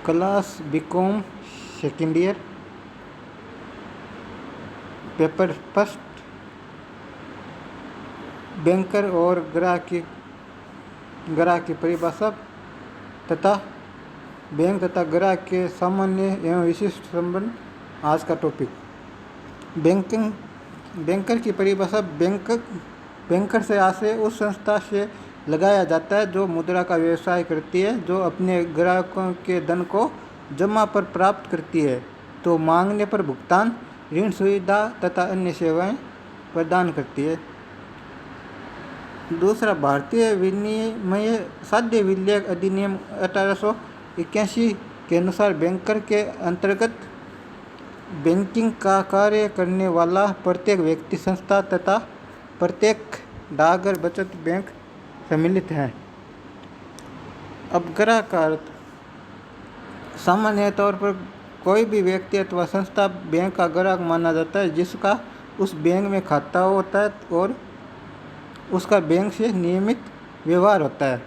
Class BCom second year, paper first. Banker और ग्राहक की परिभाषा तथा बैंक तथा ग्राहक के सामान्य एवं विशिष्ट संबंध आज का टॉपिक। बैंकर की परिभाषा बैंकर से आशय उस संस्था से लगाया जाता है जो मुद्रा का व्यवसाय करती है, जो अपने ग्राहकों के धन को जमा पर प्राप्त करती है तो मांगने पर भुगतान, ऋण सुविधा तथा अन्य सेवाएं प्रदान करती है। दूसरा, भारतीय विनिमय साध्य विधेयक अधिनियम 1881 के अनुसार बैंकर के अंतर्गत बैंकिंग का कार्य करने वाला प्रत्येक व्यक्ति, संस्था तथा प्रत्येक डाकघर बचत बैंक सम्मिलित है। अब ग्राहक का अर्थ, सामान्य तौर पर कोई भी व्यक्ति अथवा संस्था बैंक का ग्राहक माना जाता है जिसका उस बैंक में खाता होता है और उसका बैंक से नियमित व्यवहार होता है।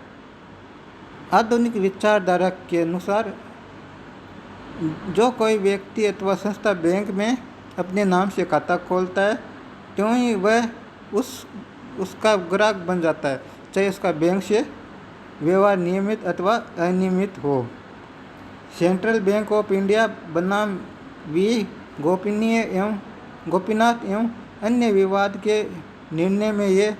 आधुनिक विचारधारा के अनुसार जो कोई व्यक्ति अथवा संस्था बैंक में अपने नाम से खाता खोलता है त्यों ही वह उसका ग्राहक बन जाता है, चाहे उसका बैंक से व्यवहार नियमित अथवा अनियमित हो। सेंट्रल बैंक ऑफ इंडिया बनाम वी गोपीनाथ एवं अन्य विवाद के निर्णय में यह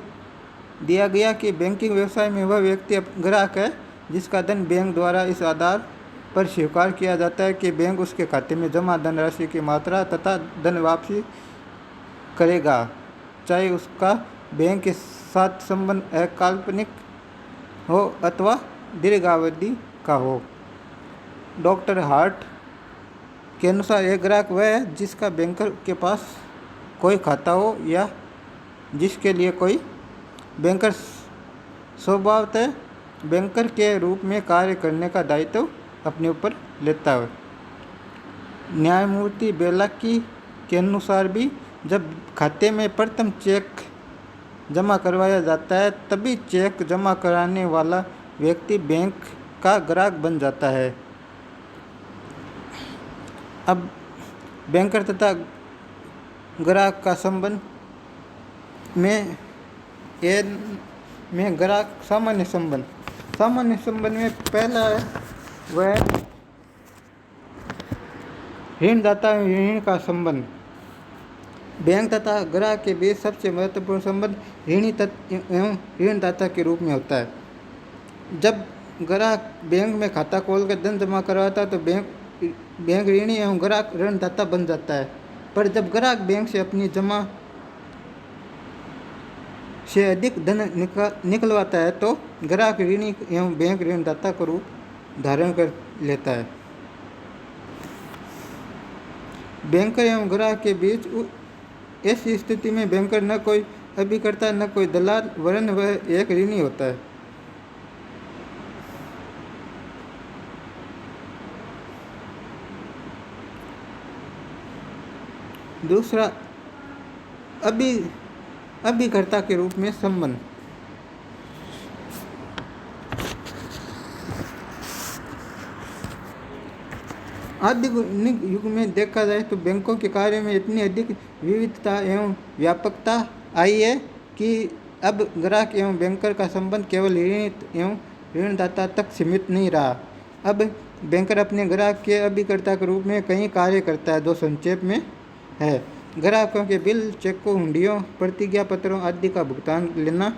दिया गया कि बैंकिंग व्यवसाय में वह व्यक्ति ग्राहक है जिसका धन बैंक द्वारा इस आधार पर स्वीकार किया जाता है कि बैंक उसके खाते में जमा धनराशि की मात्रा तथा धन वापसी करेगा, चाहे उसका बैंक के साथ संबंध अकाल्पनिक हो अथवा दीर्घावधि का हो। डॉक्टर हार्ट के अनुसार एक ग्राहक वह है जिसका बैंकर के पास कोई खाता हो या जिसके लिए कोई बैंकर स्वभावतः बैंकर के रूप में कार्य करने का दायित्व अपने ऊपर लेता है। न्यायमूर्ति बेलाकी के अनुसार भी जब खाते में प्रथम चेक जमा करवाया जाता है तभी चेक जमा कराने वाला व्यक्ति बैंक का ग्राहक बन जाता है। अब बैंकर तथा ग्राहक का संबंध में ग्राहक सामान्य संबंध में पहला है वह ऋणदाता एवं ऋणी का संबंध। बैंक तथा ग्राहक के बीच सबसे महत्वपूर्ण संबंध ऋणी एवं ऋणदाता के रूप में होता है। जब ग्राहक बैंक में खाता खोलकर धन जमा करवाता है तो बैंक ऋणी एवं ग्राहक ऋणदाता बन जाता है, पर जब ग्राहक बैंक से अपनी जमा से अधिक धन निकलवाता है तो ग्राहक ऋणी एवं बैंक ऋणदाता का रूप धारण कर लेता है। बैंकर एवं ग्राहक के बीच ऐसी स्थिति में बैंकर न कोई अभिकर्ता न कोई दलाल वरन वह एक ऋणी होता है। दूसरा, अभिकर्ता के रूप में संबंध। आधुनिक युग में देखा जाए तो बैंकों के कार्य में इतनी अधिक विविधता एवं व्यापकता आई है कि अब ग्राहक एवं बैंकर का संबंध केवल ऋणी एवं ऋणदाता तक सीमित नहीं रहा। अब बैंकर अपने ग्राहक के अभिकर्ता के रूप में कई कार्य करता है जो संक्षेप में है: ग्राहकों के बिल, चेकों, हुंडियों, प्रतिज्ञा पत्रों आदि का भुगतान लेना,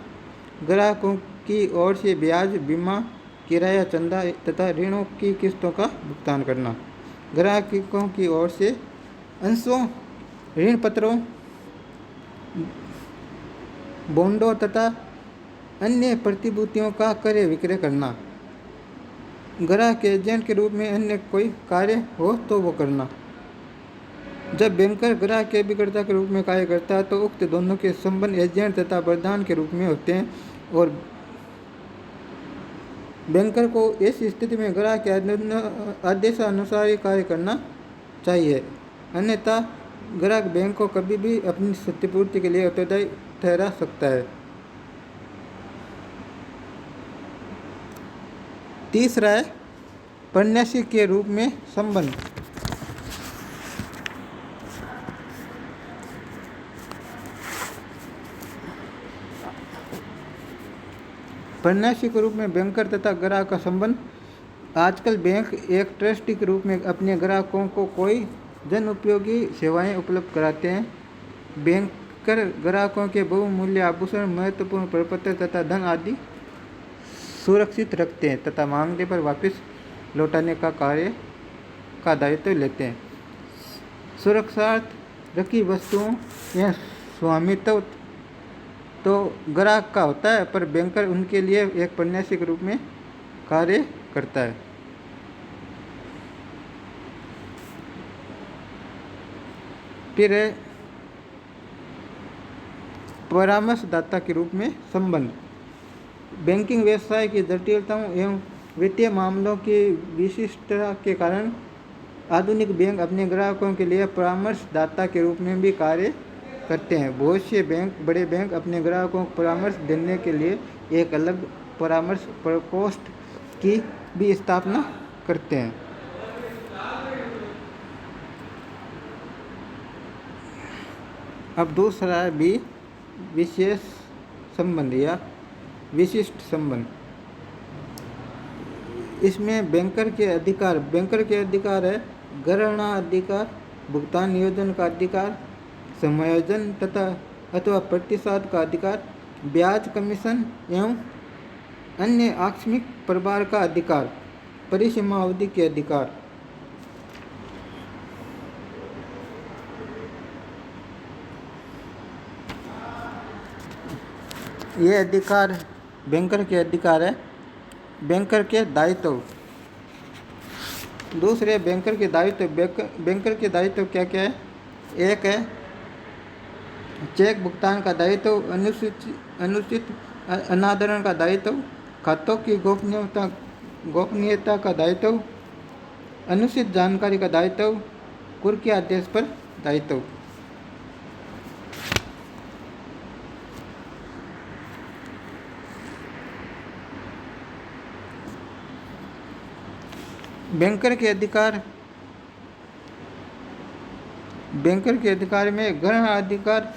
ग्राहकों की ओर से ब्याज, बीमा, किराया, चंदा तथा ऋणों की किस्तों का भुगतान करना, ग्राहकों की ओर से अंशों, ऋण पत्रों, बॉन्डों तथा अन्य प्रतिभूतियों का क्रय विक्रय करना, ग्राहक एजेंट के रूप में अन्य कोई कार्य हो तो वो करना। जब बैंकर ग्राहक के अभिकर्ता के रूप में कार्य करता है तो उक्त दोनों के संबंध एजेंट तथा प्रधान के रूप में होते हैं और बैंकर को ऐसी स्थिति में ग्राहक के आदेशानुसार ही कार्य करना चाहिए, अन्यथा ग्राहक बैंक को कभी भी अपनी क्षतिपूर्ति के लिए उत्तरदायी ठहरा सकता है। तीसरा है प्रन्यासी के रूप में संबंध। प्रन्यासी के रूप में बैंकर तथा ग्राहक का संबंध। आजकल बैंक एक ट्रस्टी के रूप में अपने ग्राहकों को कोई जन उपयोगी सेवाएं उपलब्ध कराते हैं। बैंकर ग्राहकों के बहुमूल्य आभूषण, महत्वपूर्ण प्रपत्र तथा धन आदि सुरक्षित रखते हैं तथा मांगने पर वापस लौटाने का कार्य का दायित्व लेते हैं। सुरक्षार्थ रखी वस्तुओं या स्वामित्व तो ग्राहक का होता है, पर बैंकर उनके लिए एक प्रन्यासी के रूप में कार्य करता है। फिर है परामर्शदाता के रूप में संबंध। बैंकिंग व्यवसाय की जटिलताओं एवं वित्तीय मामलों की विशिष्टता के कारण आधुनिक बैंक अपने ग्राहकों के लिए परामर्शदाता के रूप में भी कार्य करते हैं। बहुत से बड़े बैंक अपने ग्राहकों को परामर्श देने के लिए एक अलग परामर्श प्रकोष्ठ की भी स्थापना करते हैं। अब दूसरा है भी विशेष संबंध या विशिष्ट संबंध। इसमें बैंकर के अधिकार है गणना अधिकार, भुगतान नियोजन का अधिकार, समायोजन तथा अथवा प्रतिसाद का अधिकार, ब्याज कमीशन एवं अन्य आकस्मिक प्रभार का अधिकार, परिसीमा अवधि के अधिकार। ये अधिकार बैंकर के अधिकार है। बैंकर के दायित्व। दूसरे बैंकर के दायित्व। बैंकर के दायित्व क्या क्या है? एक है चेक भुगतान का दायित्व, अनुचित अनादरण का दायित्व, खातों की गोपनीयता का दायित्व, अनुचित जानकारी का दायित्व, कुर्क के आदेश पर दायित्व। बैंकर के अधिकार में गणना अधिकार।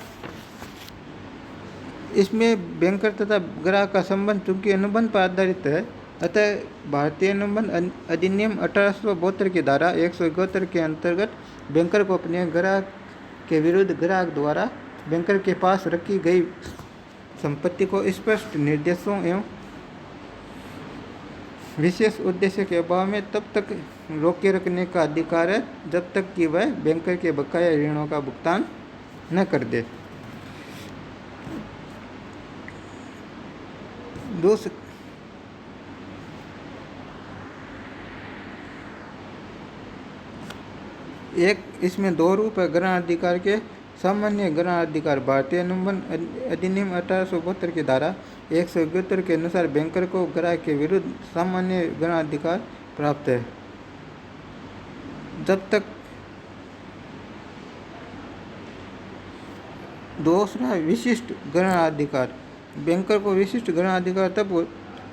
इसमें बैंकर तथा ग्राहक का संबंध चूंकि अनुबंध पर आधारित है, अतः भारतीय अनुबंध अधिनियम 1872 की धारा 171 के अंतर्गत बैंकर को अपने ग्राहक के विरुद्ध ग्राहक द्वारा बैंकर के पास रखी गई संपत्ति को स्पष्ट निर्देशों एवं विशेष उद्देश्य के अभाव में तब तक रोके रखने का अधिकार है जब तक कि वह बैंकर के बकाया ऋणों का भुगतान न कर दे। इसमें दो रूप है ग्रहण अधिकार के। सामान्य ग्रहण अधिकार भारतीय अनुबंध अधिनियम 1872 की धारा 171 के अनुसार बैंकर को ग्राहक के विरुद्ध सामान्य ग्रहण अधिकार प्राप्त है जब तक। दूसरा विशिष्ट ग्रहण अधिकार। बैंकर को विशिष्ट ग्रहण अधिकार तब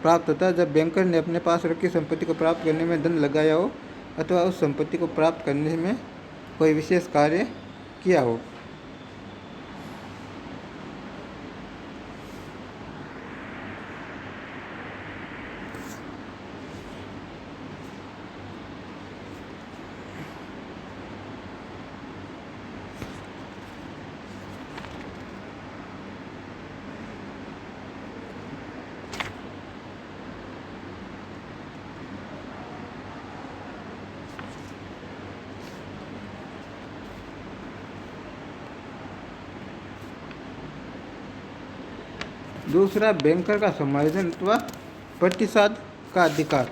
प्राप्त होता है जब बैंकर ने अपने पास रखी संपत्ति को प्राप्त करने में धन लगाया हो अथवा उस संपत्ति को प्राप्त करने में कोई विशेष कार्य किया हो। दूसरा बैंकर का समायोजन अथवा प्रतिसाद का अधिकार।